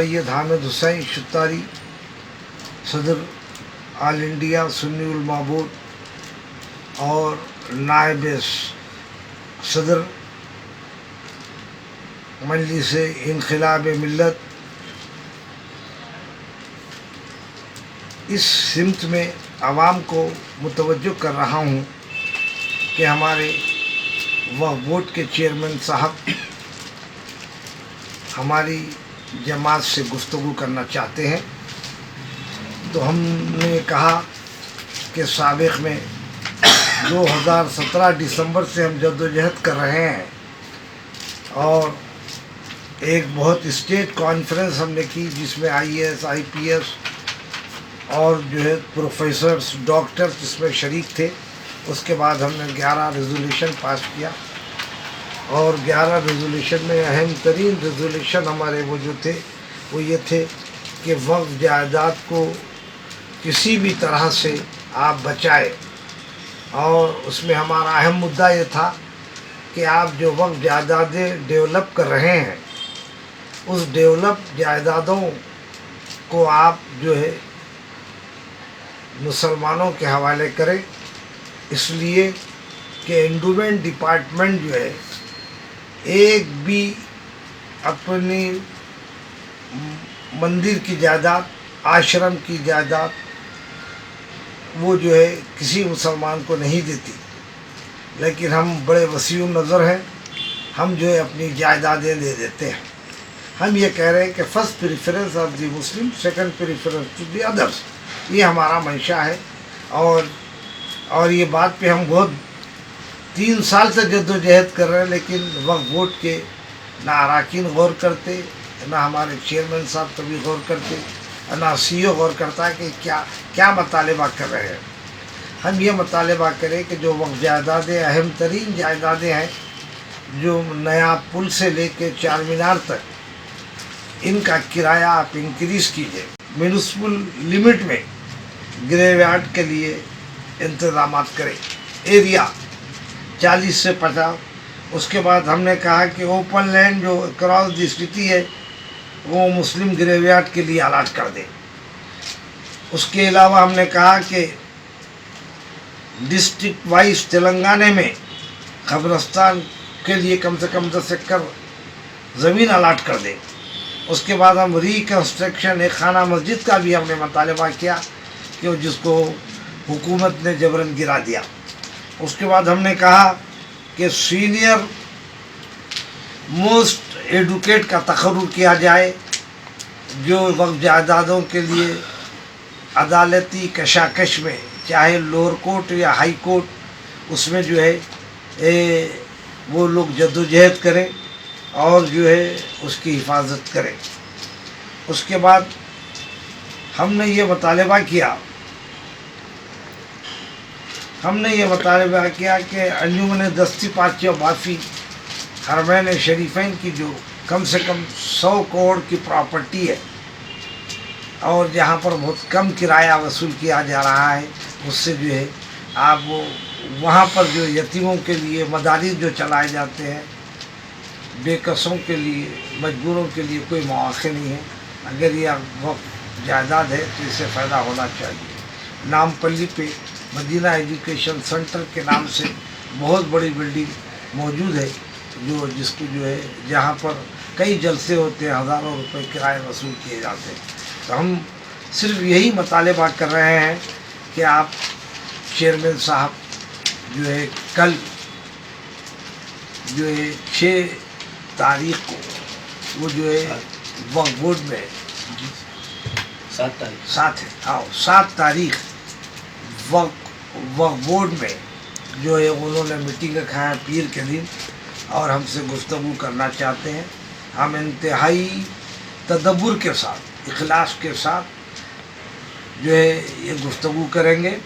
سید حامد حسین شتاری، صدر آل انڈیا سنی علماء بورڈ اور نائب صدر مجلس انقلاب ملت، اس سمت میں عوام کو متوجہ کر رہا ہوں کہ ہمارے وقف بورڈ کے چیئرمین صاحب ہماری جماعت سے گفتگو کرنا چاہتے ہیں۔ تو ہم نے کہا کہ سابق میں 2017 دسمبر سے ہم جدوجہد کر رہے ہیں اور ایک بہت اسٹیٹ کانفرنس ہم نے کی جس میں IAS IPS اور جو ہے پروفیسرز ڈاکٹرز اس میں شریک تھے۔ اس کے بعد ہم نے 11 ریزولوشن پاس کیا اور 11 ریزولوشن میں اہم ترین ریزولوشن ہمارے وہ جو تھے وہ یہ تھے کہ وقف جائیداد کو کسی بھی طرح سے آپ بچائے، اور اس میں ہمارا اہم مدعا یہ تھا کہ آپ جو وقف جائیدادیں ڈیولپ کر رہے ہیں اس ڈیولپ جائیدادوں کو آپ جو ہے مسلمانوں کے حوالے کریں، اس لیے کہ انڈومنٹ ڈپارٹمنٹ جو ہے ایک بھی اپنی مندر کی جائیداد، آشرم کی جائیداد وہ جو ہے کسی مسلمان کو نہیں دیتی، لیکن ہم بڑے وسیع نظر ہیں، ہم جو ہے اپنی جائیدادیں دے دیتے ہیں۔ ہم یہ کہہ رہے ہیں کہ first preference of the Muslim, second preference to the others, یہ ہمارا منشا ہے۔ اور یہ بات پہ ہم بہت 3 سال سے جدوجہد کر رہے ہیں، لیکن وقف بورڈ کے نہ اراکین غور کرتے، نہ ہمارے چیئرمین صاحب کبھی غور کرتے، نہ CEO غور کرتا ہے کہ کیا مطالبہ کر رہے ہیں۔ ہم یہ مطالبہ کریں کہ جو وقف جائیدادیں اہم ترین جائیدادیں ہیں، جو نیا پل سے لے کے چار مینار تک، ان کا کرایہ آپ انکریز کیجئے، میونسپل لمٹ میں گریو یارڈ کے لیے انتظامات کریں، ایریا 40 سے 50۔ اس کے بعد ہم نے کہا کہ اوپن لینڈ جو اکراس دی سٹی ہے وہ مسلم گریو یارڈ کے لیے الاٹ کر دیں۔ اس کے علاوہ ہم نے کہا کہ ڈسٹرکٹ وائز تلنگانہ میں قبرستان کے لیے کم سے کم 10 ایکڑ زمین الاٹ کر دیں۔ اس کے بعد ہم ریکنسٹرکشن ایک خانہ مسجد کا بھی ہم نے مطالبہ کیا کہ جس کو حکومت نے جبراً گرا دیا۔ اس کے بعد ہم نے کہا کہ سینئر موسٹ ایڈوکیٹ کا تقرر کیا جائے، جو وقف جائیدادوں کے لیے عدالتی کشاکش میں، چاہے لوور کورٹ یا ہائی کورٹ، اس میں جو ہے وہ لوگ جدوجہد کریں اور جو ہے اس کی حفاظت کریں۔ اس کے بعد ہم نے یہ مطالبہ کیا کہ انجمن دستی پاچیہ بافی حرمین شریفین کی جو کم سے کم 100 کروڑ کی پراپرٹی ہے اور جہاں پر بہت کم کرایہ وصول کیا جا رہا ہے، اس سے جو ہے آپ وہاں پر جو یتیموں کے لیے مدارس جو چلائے جاتے ہیں، بے کسوں کے لیے، مجبوروں کے لیے کوئی مواقع نہیں ہے۔ اگر یہ وقف جائیداد ہے تو اس سے فائدہ ہونا چاہیے۔ نامپلی پہ مدینہ ایجوکیشن سینٹر کے نام سے بہت بڑی بلڈنگ موجود ہے، جس کو جو ہے جہاں پر کئی جلسے ہوتے ہیں، ہزاروں روپے کرائے وصول کیے جاتے ہیں۔ تو ہم صرف یہی مطالبہ کر رہے ہیں کہ آپ چیئرمین صاحب جو ہے کل جو ہے 6 تاریخ کو وہ جو ہے وقف بورڈ میں 7 تاریخ وقف بورڈ میں جو ہے انہوں نے میٹنگ رکھا ہے پیر کے دن، اور ہم سے گفتگو کرنا چاہتے ہیں۔ ہم انتہائی تدبر کے ساتھ، اخلاص کے ساتھ جو ہے یہ گفتگو کریں گے۔